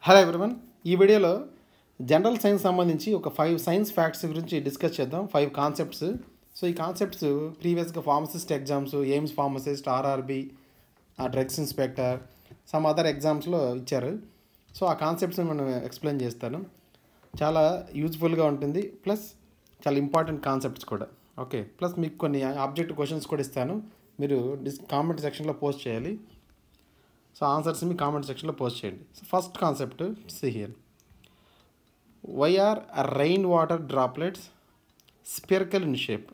Hello everyone, ఈ వీడియోలో general science సంబంధించి ఒక 5 సైన్స్ ఫ్యాక్ట్స్ గురించి డిస్కస్ చేద్దాం. 5 కాన్సెప్ట్స్. సో ఈ కాన్సెప్ట్స్ ప్రీవియస్గా pharmacist exams, AIIMS pharmacist, RRB, drugs inspector, some other ఎగ్జామ్స్లో ఇచ్చారు. సో ఆ కాన్సెప్ట్స్ని మనం ఎక్స్ప్లెయిన్ చేస్తాను. చాలా యూజ్ఫుల్గా ఉంటుంది, ప్లస్ చాలా ఇంపార్టెంట్ కాన్సెప్ట్స్ కూడా. ఓకే, ప్లస్ మీకు కొన్ని ఆబ్జెక్టివ్ క్వశ్చన్స్ కూడా ఇస్తాను. మీరు కామెంట్ సెక్షన్లో పోస్ట్ చేయాలి. సో ఆన్సర్స్ మీ కామెంట్ సెక్షన్లో పోస్ట్ చేయండి. So first concept, see here. Why are rain water droplets spherical in shape?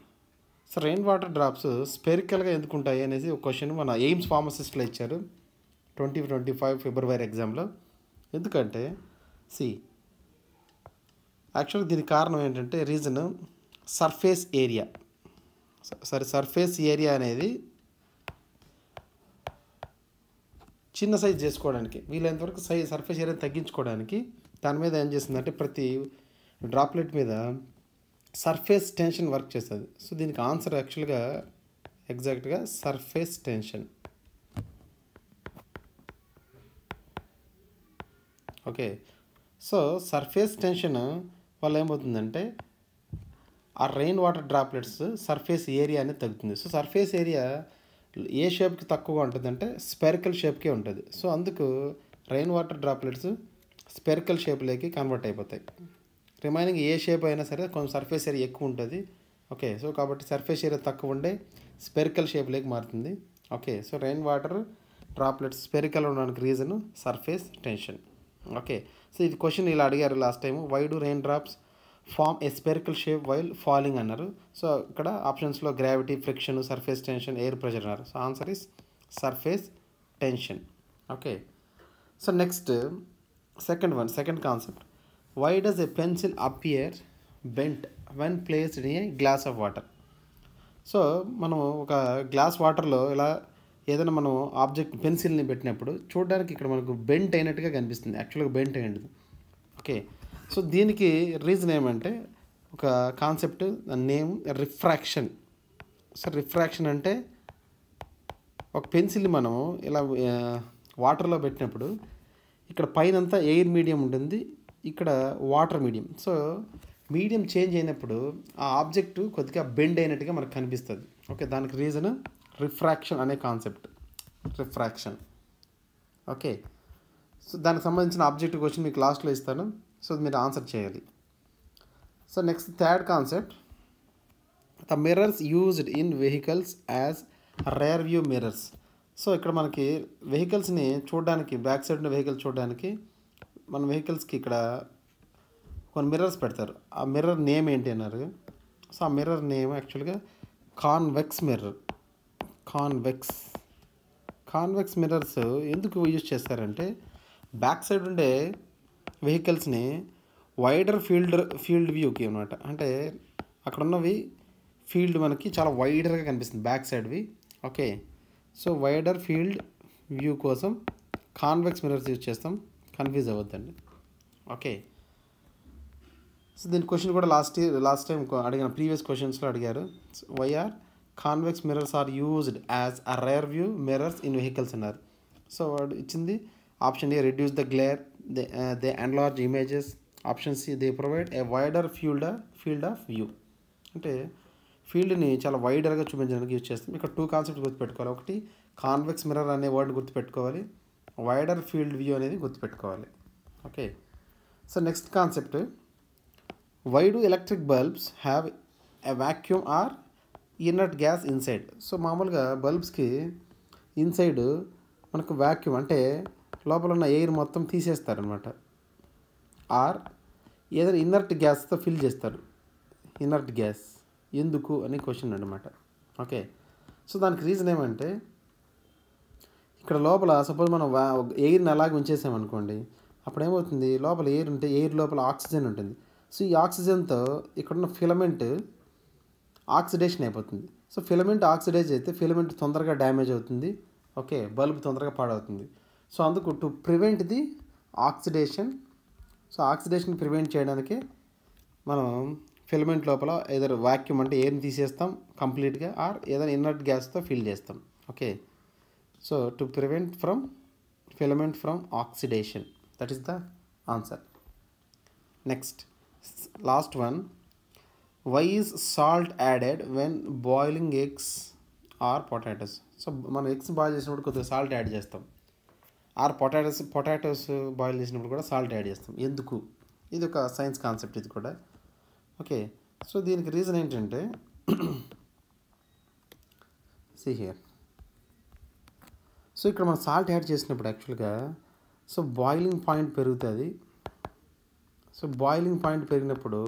So rain water drops స్పెరికల్గా ఎందుకు ఉంటాయి అనేసి ఒక క్వశ్చన్ మన ఎయిమ్స్ ఫార్మసిస్ట్లో ఇచ్చారు 2025 ఫిబ్రవరి ఎగ్జామ్లో. ఎందుకంటే సి యాక్చువల్గా దీనికి కారణం ఏంటంటే reason surface area. Surface area అనేది చిన్న సైజ్ చేసుకోవడానికి, వీలైనంతవరకు సర్ఫేస్ ఏరియా తగ్గించుకోవడానికి దాని మీద ఏం చేస్తుందంటే ప్రతి డ్రాప్లెట్ మీద సర్ఫేస్ టెన్షన్ వర్క్ చేస్తుంది. సో దీనికి ఆన్సర్ యాక్చువల్గా ఎగ్జాక్ట్గా surface tension. Okay, so surface tension వల్ల ఏమవుతుందంటే ఆ rain water droplets surface area అనేది తగ్గుతుంది. సో సర్ఫేస్ ఏరియా ఏ షేప్కి తక్కువగా ఉంటుందంటే స్పెరికల్ షేప్కే ఉంటుంది. సో అందుకు రెయిన్ వాటర్ డ్రాప్లెట్స్ స్పెరికల్ షేప్లోకి కన్వర్ట్ అయిపోతాయి. రిమైనింగ్ ఏ షేప్ అయినా సరే కొంచెం సర్ఫేస్ ఏరియా ఎక్కువ ఉంటుంది. ఓకే, సో కాబట్టి సర్ఫేస్ ఏరియా తక్కువ ఉండే స్పెరికల్ షేప్లోకి మారుతుంది. Okay, so rain water droplets spherical ఉండడానికి reason surface tension. Okay, so ఇది క్వశ్చన్ ఇలా అడిగారు last time. Why do rain drops form a spherical shape while falling అన్నారు. సో ఇక్కడ ఆప్షన్స్లో gravity, friction, surface tension, air pressure అన్నారు. So answer is surface tension. Okay, so next second concept. Why does a pencil appear bent when placed in a glass of water? So మనం ఒక glass వాటర్లో ఇలా ఏదైనా మనం object పెన్సిల్ని పెట్టినప్పుడు చూడడానికి ఇక్కడ మనకు బెంట్ అయినట్టుగా కనిపిస్తుంది. యాక్చువల్గా బెంట్ అయ్యింది. ఓకే, సో దీనికి రీజన్ ఏమంటే ఒక concept, name refraction. So refraction అంటే ఒక పెన్సిల్ని మనం ఇలా వాటర్లో పెట్టినప్పుడు ఇక్కడ పైనంతా ఎయిర్ మీడియం ఉంటుంది, ఇక్కడ water medium. So medium change అయినప్పుడు ఆ ఆబ్జెక్ట్ కొద్దిగా బెండ్ అయినట్టుగా మనకు కనిపిస్తుంది. ఓకే, దానికి రీజన్ రిఫ్రాక్షన్ అనే కాన్సెప్ట్, రిఫ్రాక్షన్. ఓకే, సో దానికి సంబంధించిన ఆబ్జెక్టివ్ క్వశ్చన్ మీకు లాస్ట్లో ఇస్తాను. సో మీరు ఆన్సర్ చేయాలి. So next third concept, the mirrors used in vehicles as rare view mirrors. So ఇక్కడ మనకి వెహికల్స్ని చూడడానికి, బ్యాక్ సైడ్ ఉన్న వెహికల్ చూడడానికి మన వెహికల్స్కి ఇక్కడ కొన్ని మిర్రర్స్ పెడతారు. ఆ మిర్రర్ నేమ్ ఏంటి అన్నారు. సో ఆ మిర్రర్ నేమ్ యాక్చువల్గా కాన్వెక్స్ మిర్రర్. కాన్వెక్స్ మిర్రర్స్ ఎందుకు యూజ్ చేస్తారంటే బ్యాక్ సైడ్ ఉండే వెహికల్స్ని వైడర్ ఫీల్డ్ వ్యూకి అనమాట. అంటే అక్కడ ఉన్నవి ఫీల్డ్ మనకి చాలా వైడర్గా కనిపిస్తుంది బ్యాక్ సైడ్వి. Okay, so wider field view కోసం కాన్వెక్స్ మిర్రర్స్ యూజ్ చేస్తాం, కన్ఫ్యూజ్ అవ్వద్దండి. ఓకే, సో దీని క్వశ్చన్ కూడా లాస్ట్ టైం అడిగిన ప్రీవియస్ క్వశ్చన్స్లో అడిగారు. Why are convex mirrors are used as a rear view mirrors in vehicles అన్నారు. సో వాడు ఇచ్చింది option A reduce the glare, they enlarge images. Option C they provide a wider field of view. అంటే ఫీల్డ్ని చాలా వైడర్గా చూపించడానికి use చేస్తాం. ఇక్కడ 2 concepts గుర్తుపెట్టుకోవాలి. ఒకటి కాన్వెక్స్ మిర్రర్ అనే వర్డ్ గుర్తుపెట్టుకోవాలి, వైడర్ ఫీల్డ్ వ్యూ అనేది గుర్తుపెట్టుకోవాలి. Okay, so next concept, why do electric bulbs have a vacuum or inert gas inside? So మామూలుగా బల్బ్స్కి ఇన్సైడ్ మనకు వాక్యూమ్ అంటే లోపల ఉన్న ఎయిర్ మొత్తం తీసేస్తారనమాట, ఆర్ ఏదైనా ఇన్నర్ట్ గ్యాస్తో ఫిల్ చేస్తారు. ఇన్నర్ట్ గ్యాస్ ఎందుకు అని క్వశ్చన్ అనమాట. ఓకే, సో దానికి రీజన్ ఏమంటే ఇక్కడ లోపల సపోజ్ మనం ఎయిర్ని అలాగే ఉంచేసామనుకోండి, అప్పుడు ఏమవుతుంది, లోపల ఎయిర్ ఉంటే ఎయిర్ లోపల ఆక్సిజన్ ఉంటుంది. సో ఈ ఆక్సిజన్తో ఇక్కడున్న ఫిలమెంట్ ఆక్సిడేషన్ అయిపోతుంది. సో ఫిలమెంట్ ఆక్సిడైజ్ అయితే ఫిలమెంట్ తొందరగా డ్యామేజ్ అవుతుంది. ఓకే, బల్బ్ తొందరగా పాడవుతుంది. సో అందుకు to prevent the oxidation, so oxidation prevent చేయడానికి మనం ఫిలమెంట్ లోపల ఏదైనా వాక్యూమ్ అంటే ఎయిర్ని తీసేస్తాం కంప్లీట్గా, ఆర్ ఏదైనా ఇన్నర్ట్ గ్యాస్తో ఫిల్ చేస్తాం. Okay, so to prevent filament from oxidation, that is the answer. Next last one, why is salt added when boiling eggs or potatoes. So మనం ఎగ్స్ బాయిల్ చేసినప్పుడు కొద్దిగా సాల్ట్ యాడ్ చేస్తాం, or potatoes boil చేసినప్పుడు కూడా salt add చేస్తాం. ఎందుకు? ఇది ఒక సైన్స్ కాన్సెప్ట్ ఇది కూడా. ఓకే, సో దీనికి రీజన్ ఏంటంటే సీ హియర్. సో ఇక్కడ మనం సాల్ట్ యాడ్ చేసినప్పుడు యాక్చువల్గా సో బాయిలింగ్ పాయింట్ పెరుగుతుంది. సో బాయిలింగ్ పాయింట్ పెరిగినప్పుడు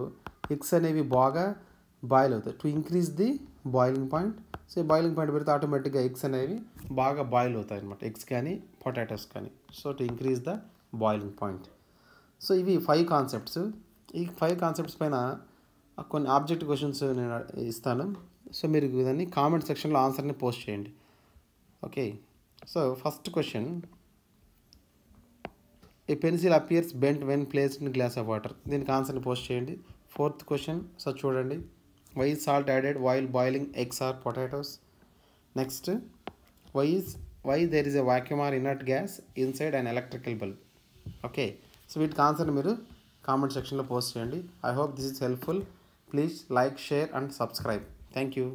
ఎగ్స్ అనేవి బాగా బాయిల్ అవుతాయి. To increase the boiling point, so boiling point పెరిగితే ఆటోమేటిక్గా ఎగ్స్ అనేవి బాగా బాయిల్ అవుతాయి అనమాట, ఎగ్స్ కానీ పొటాటోస్ కానీ. So to increase the boiling point. So ఇవి 5 కాన్సెప్ట్స్. ఈ 5 కాన్సెప్ట్స్ పైన కొన్ని ఆబ్జెక్ట్ క్వశ్చన్స్ నేను ఇస్తాను. సో మీరు దాన్ని కామెంట్ సెక్షన్లో ఆన్సర్ని పోస్ట్ చేయండి. Okay, so first question, a pencil appears bent when placed in glass of water. దీనికి ఆన్సర్ని పోస్ట్ చేయండి. 4th క్వశ్చన్, సో చూడండి, why is salt added while boiling eggs or potatoes. Next, why there is a vacuum or inert gas inside and electrical bulb. Okay, so వీటికి ఆన్సర్ని మీరు comment సెక్షన్లో post చేయండి. I hope this is helpful. Please like, share and subscribe. Thank you.